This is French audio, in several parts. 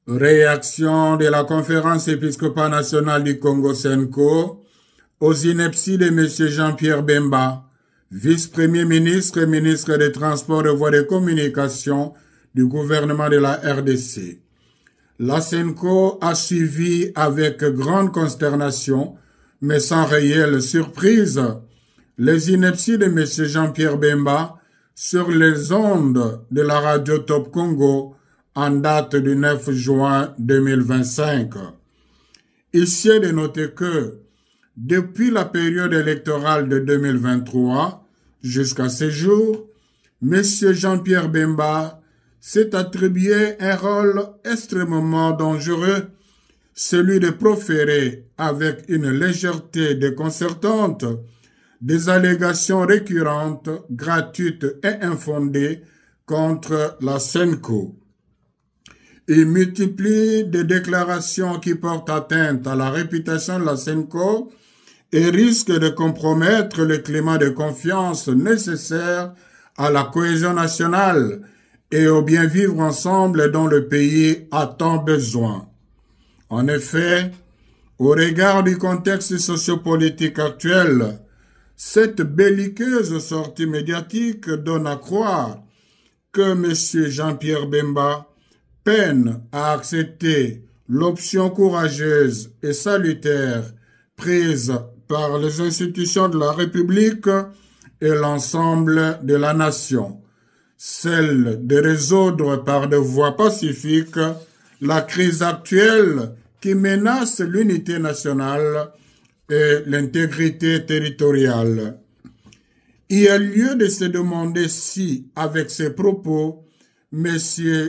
Réaction de la Conférence épiscopale nationale du Congo Senko aux inepties de M. Jean-Pierre Bemba, vice-premier ministre et ministre des Transports et Voies de Communication du gouvernement de la RDC. La Senko a suivi avec grande consternation, mais sans réelle surprise, les inepties de M. Jean-Pierre Bemba sur les ondes de la radio Top Congo en date du 9 juin 2025. Ici est de noter que, depuis la période électorale de 2023 jusqu'à ce jour, M. Jean-Pierre Bemba s'est attribué un rôle extrêmement dangereux, celui de proférer avec une légèreté déconcertante des allégations récurrentes, gratuites et infondées contre la Senko. Il multiplie des déclarations qui portent atteinte à la réputation de la Senko et risquent de compromettre le climat de confiance nécessaire à la cohésion nationale et au bien vivre ensemble dont le pays a tant besoin. En effet, au regard du contexte sociopolitique actuel, cette belliqueuse sortie médiatique donne à croire que M. Jean-Pierre Bemba peine à accepter l'option courageuse et salutaire prise par les institutions de la République et l'ensemble de la nation, celle de résoudre par des voies pacifiques la crise actuelle qui menace l'unité nationale et l'intégrité territoriale. Il y a lieu de se demander si, avec ces propos, M.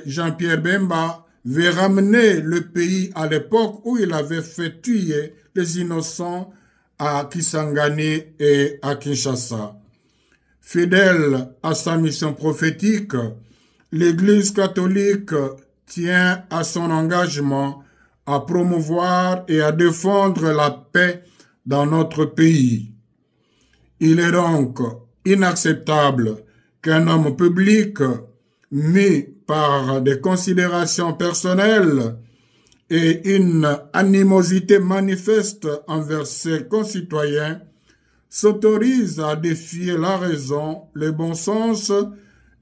Jean-Pierre Bemba veut ramener le pays à l'époque où il avait fait tuer les innocents à Kisangani et à Kinshasa. Fidèle à sa mission prophétique, l'Église catholique tient à son engagement à promouvoir et à défendre la paix dans notre pays. Il est donc inacceptable qu'un homme public mis par des considérations personnelles et une animosité manifeste envers ses concitoyens s'autorise à défier la raison, le bon sens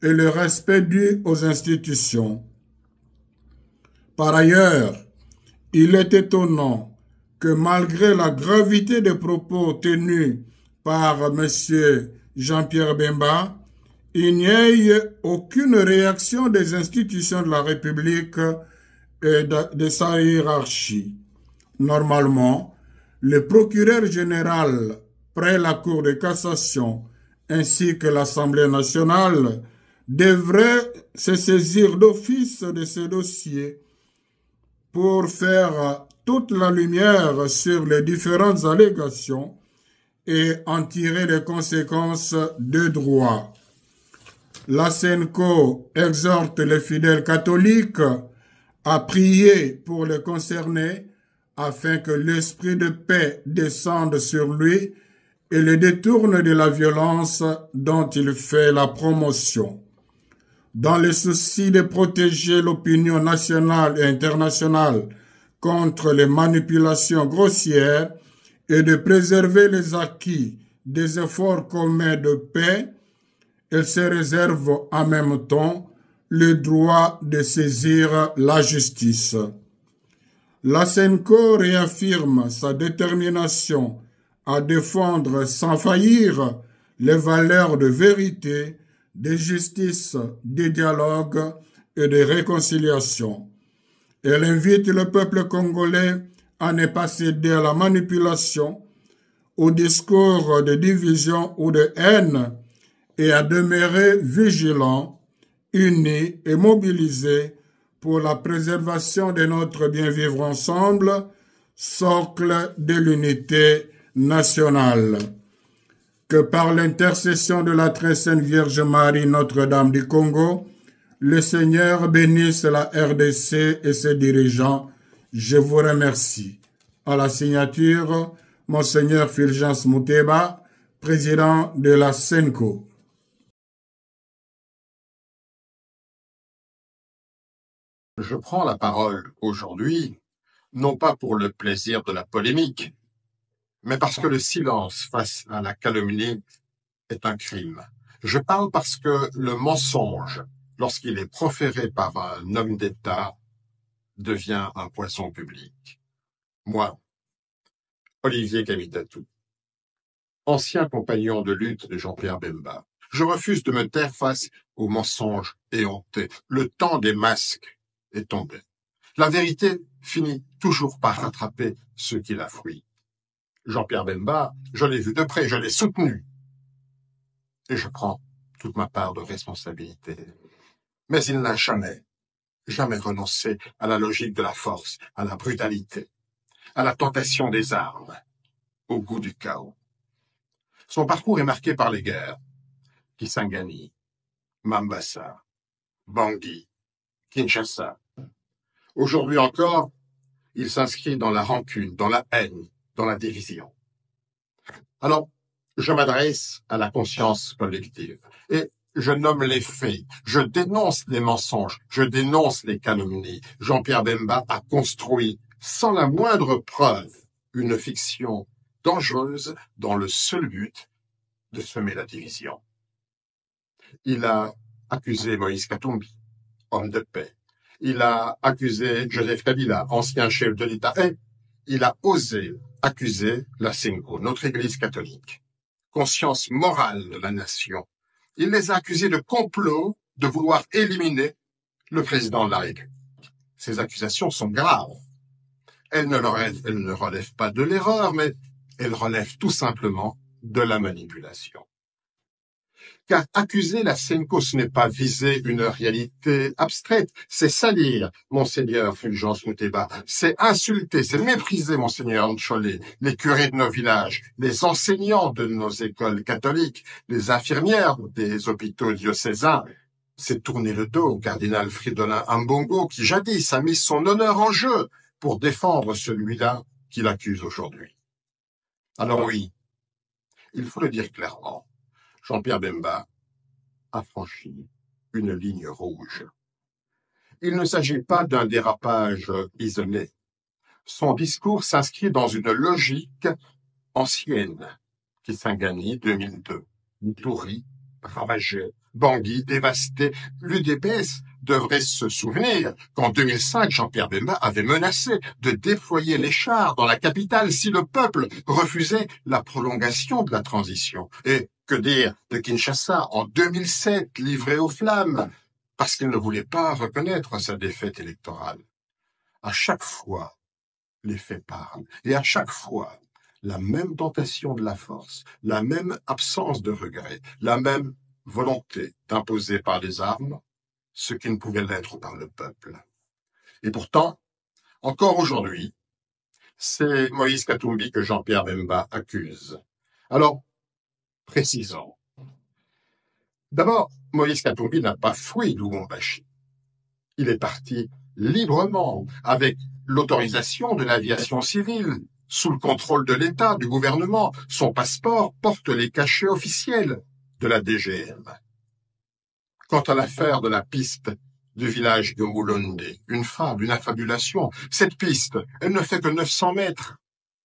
et le respect dû aux institutions. Par ailleurs, il est étonnant que malgré la gravité des propos tenus par M. Jean-Pierre Bemba, il n'y ait aucune réaction des institutions de la République et de sa hiérarchie. Normalement, le procureur général, près la Cour de cassation, ainsi que l'Assemblée nationale, devraient se saisir d'office de ce dossier pour faire toute la lumière sur les différentes allégations et en tirer les conséquences de droit. La Senko exhorte les fidèles catholiques à prier pour les concernés afin que l'esprit de paix descende sur lui et le détourne de la violence dont il fait la promotion. Dans le souci de protéger l'opinion nationale et internationale contre les manipulations grossières et de préserver les acquis des efforts communs de paix, elle se réserve en même temps le droit de saisir la justice. La Senko réaffirme sa détermination à défendre sans faillir les valeurs de vérité, de justice, de dialogue et de réconciliation. Elle invite le peuple congolais à ne pas céder à la manipulation, au discours de division ou de haine et à demeurer vigilants, unis et mobilisés pour la préservation de notre bien-vivre ensemble, socle de l'unité nationale. Que par l'intercession de la très sainte Vierge Marie, Notre-Dame du Congo, le Seigneur bénisse la RDC et ses dirigeants. Je vous remercie. À la signature, Monseigneur Fulgence Mouteba, président de la Senko. Je prends la parole aujourd'hui, non pas pour le plaisir de la polémique, mais parce que le silence face à la calomnie est un crime. Je parle parce que le mensonge, lorsqu'il est proféré par un homme d'État, devient un poison public. Moi, Olivier Kamitatou, ancien compagnon de lutte de Jean-Pierre Bemba, je refuse de me taire face aux mensonges éhontés. Le temps des masques est tombé. La vérité finit toujours par rattraper ceux qui la fuient. Jean-Pierre Bemba, je l'ai vu de près, je l'ai soutenu. Et je prends toute ma part de responsabilité. Mais il n'a jamais renoncé à la logique de la force, à la brutalité, à la tentation des armes, au goût du chaos. Son parcours est marqué par les guerres, Kisangani, Mambasa, Bangui, Kinshasa. Aujourd'hui encore, il s'inscrit dans la rancune, dans la haine, dans la division. Alors, je m'adresse à la conscience collective et je nomme les faits, je dénonce les mensonges, je dénonce les calomnies. Jean-Pierre Bemba a construit, sans la moindre preuve, une fiction dangereuse dans le seul but de semer la division. Il a accusé Moïse Katumbi, homme de paix. Il a accusé Joseph Kabila, ancien chef de l'État. Et il a osé accuser la Senko, notre Église catholique, conscience morale de la nation. Il les a accusés de complot, de vouloir éliminer le président de la République. Ces accusations sont graves. Elles ne relèvent pas de l'erreur, mais elles relèvent tout simplement de la manipulation. Car accuser la Senko, ce n'est pas viser une réalité abstraite, c'est salir Monseigneur Fulgence Muteba, c'est insulter, c'est mépriser Monseigneur Ncholet, les curés de nos villages, les enseignants de nos écoles catholiques, les infirmières des hôpitaux diocésains. C'est tourner le dos au cardinal Fridolin Ambongo qui jadis a mis son honneur en jeu pour défendre celui-là qu'il accuse aujourd'hui. Alors oui, il faut le dire clairement, Jean-Pierre Bemba a franchi une ligne rouge. Il ne s'agit pas d'un dérapage isolé. Son discours s'inscrit dans une logique ancienne. Kisangani, 2002. Ituri, ravagé. Bangui, dévasté. L'UDPS devrait se souvenir qu'en 2005, Jean-Pierre Bemba avait menacé de déployer les chars dans la capitale si le peuple refusait la prolongation de la transition. Et que dire de Kinshasa en 2007, livré aux flammes, parce qu'il ne voulait pas reconnaître sa défaite électorale. À chaque fois, les faits parlent. Et à chaque fois, la même tentation de la force, la même absence de regret, la même volonté d'imposer par les armes ce qui ne pouvait l'être par le peuple. Et pourtant, encore aujourd'hui, c'est Moïse Katumbi que Jean-Pierre Bemba accuse. Alors, précisons. D'abord, Moïse Katumbi n'a pas fui Lubumbashi. Il est parti librement, avec l'autorisation de l'aviation civile, sous le contrôle de l'État, du gouvernement. Son passeport porte les cachets officiels de la DGM. Quant à l'affaire de la piste du village de Mulonde, une fable, une affabulation, cette piste, elle ne fait que 900 mètres.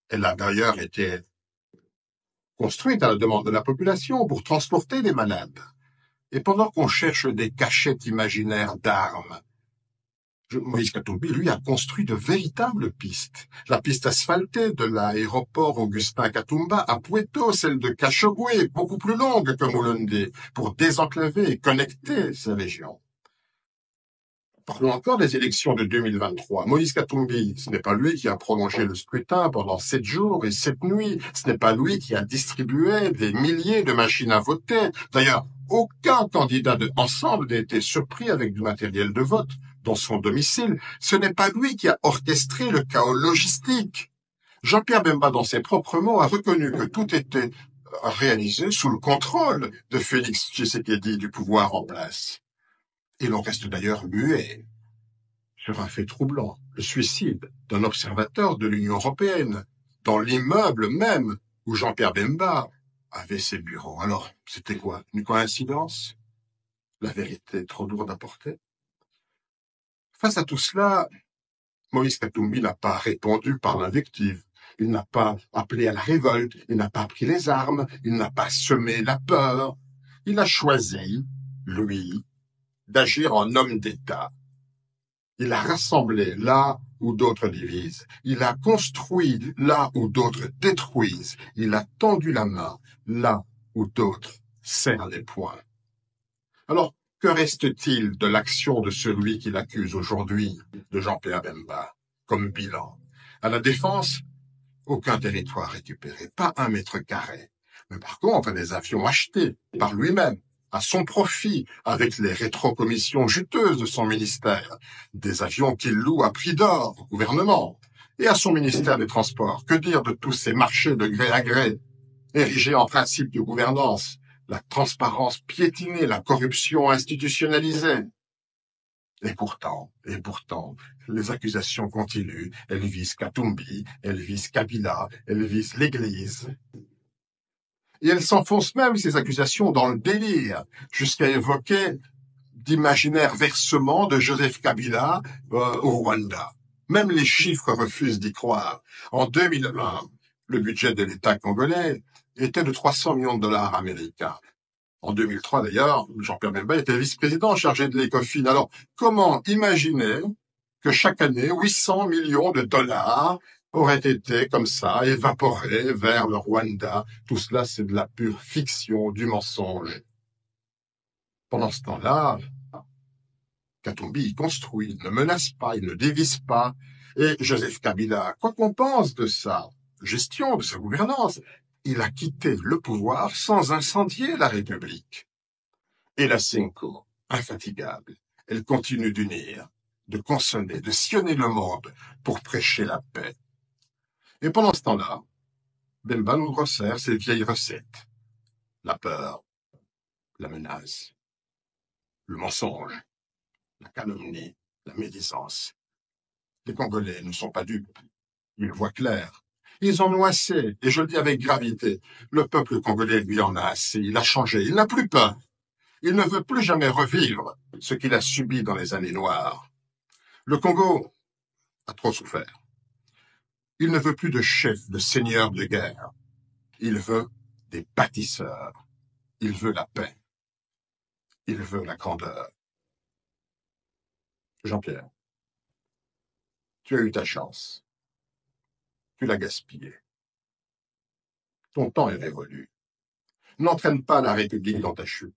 Elle a d'ailleurs été construite à la demande de la population pour transporter les malades. Et pendant qu'on cherche des cachettes imaginaires d'armes, Moïse Katumbi, lui, a construit de véritables pistes. La piste asphaltée de l'aéroport Augustin Katumba à Pueto, celle de Kachogwe, beaucoup plus longue que Mulonde, pour désenclaver et connecter ces régions. Parlons encore des élections de 2023. Moïse Katumbi, ce n'est pas lui qui a prolongé le scrutin pendant 7 jours et 7 nuits. Ce n'est pas lui qui a distribué des milliers de machines à voter. D'ailleurs, aucun candidat de Ensemble n'a été surpris avec du matériel de vote dans son domicile. Ce n'est pas lui qui a orchestré le chaos logistique. Jean-Pierre Bemba, dans ses propres mots, a reconnu que tout était réalisé sous le contrôle de Félix Tshisekedi du pouvoir en place. Et l'on reste d'ailleurs muet sur un fait troublant, le suicide d'un observateur de l'Union européenne, dans l'immeuble même où Jean-Pierre Bemba avait ses bureaux. Alors, c'était quoi? Une coïncidence? La vérité est trop lourde à porter? Face à tout cela, Moïse Katumbi n'a pas répondu par l'invective. Il n'a pas appelé à la révolte, il n'a pas pris les armes, il n'a pas semé la peur. Il a choisi, lui, d'agir en homme d'État. Il a rassemblé là où d'autres divisent. Il a construit là où d'autres détruisent. Il a tendu la main là où d'autres serrent les poings. Alors, que reste-t-il de l'action de celui qui l'accuse aujourd'hui, de Jean-Pierre Bemba, comme bilan? À la Défense, aucun territoire récupéré, pas 1 mètre carré. Mais par contre, des avions achetés par lui-même, à son profit, avec les rétrocommissions juteuses de son ministère, des avions qu'il loue à prix d'or au gouvernement, et à son ministère des Transports. Que dire de tous ces marchés de gré à gré, érigés en principe de gouvernance, la transparence piétinée, la corruption institutionnalisée? Et pourtant, les accusations continuent. Elles visent Katumbi, elles visent Kabila, elles visent l'Église. Et elles s'enfoncent même, ces accusations, dans le délire, jusqu'à évoquer d'imaginaires versements de Joseph Kabila au Rwanda. Même les chiffres refusent d'y croire. En 2001, le budget de l'État congolais était de 300 millions de dollars américains. En 2003, d'ailleurs, Jean-Pierre Bemba était vice-président chargé de l'ECOFIN. Alors, comment imaginer que chaque année, 800 millions de dollars auraient été, comme ça, évaporés vers le Rwanda? Tout cela, c'est de la pure fiction, du mensonge. Pendant ce temps-là, Katumbi, il construit, il ne menace pas, il ne dévise pas. Et Joseph Kabila, quoi qu'on pense de sa gestion, de sa gouvernance, il a quitté le pouvoir sans incendier la République. Et la Cinco, infatigable, elle continue d'unir, de consonner, de sillonner le monde pour prêcher la paix. Et pendant ce temps-là, Bemba nous resserre ses vieilles recettes. La peur, la menace, le mensonge, la calomnie, la médisance. Les Congolais ne sont pas dupes. Ils voient clair. Ils en ont assez, et je le dis avec gravité. Le peuple congolais lui en a assez. Il a changé. Il n'a plus peur. Il ne veut plus jamais revivre ce qu'il a subi dans les années noires. Le Congo a trop souffert. Il ne veut plus de chefs, de seigneurs de guerre. Il veut des bâtisseurs. Il veut la paix. Il veut la grandeur. Jean-Pierre, tu as eu ta chance. Tu l'as gaspillée. Ton temps est révolu. N'entraîne pas la République dans ta chute.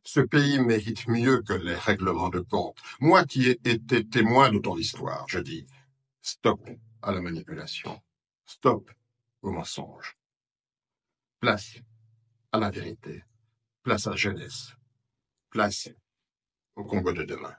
Ce pays mérite mieux que les règlements de compte. Moi qui ai été témoin de ton histoire, je dis, stop à la manipulation. Stop au mensonge. Place à la vérité. Place à la jeunesse. Place au Congo de demain.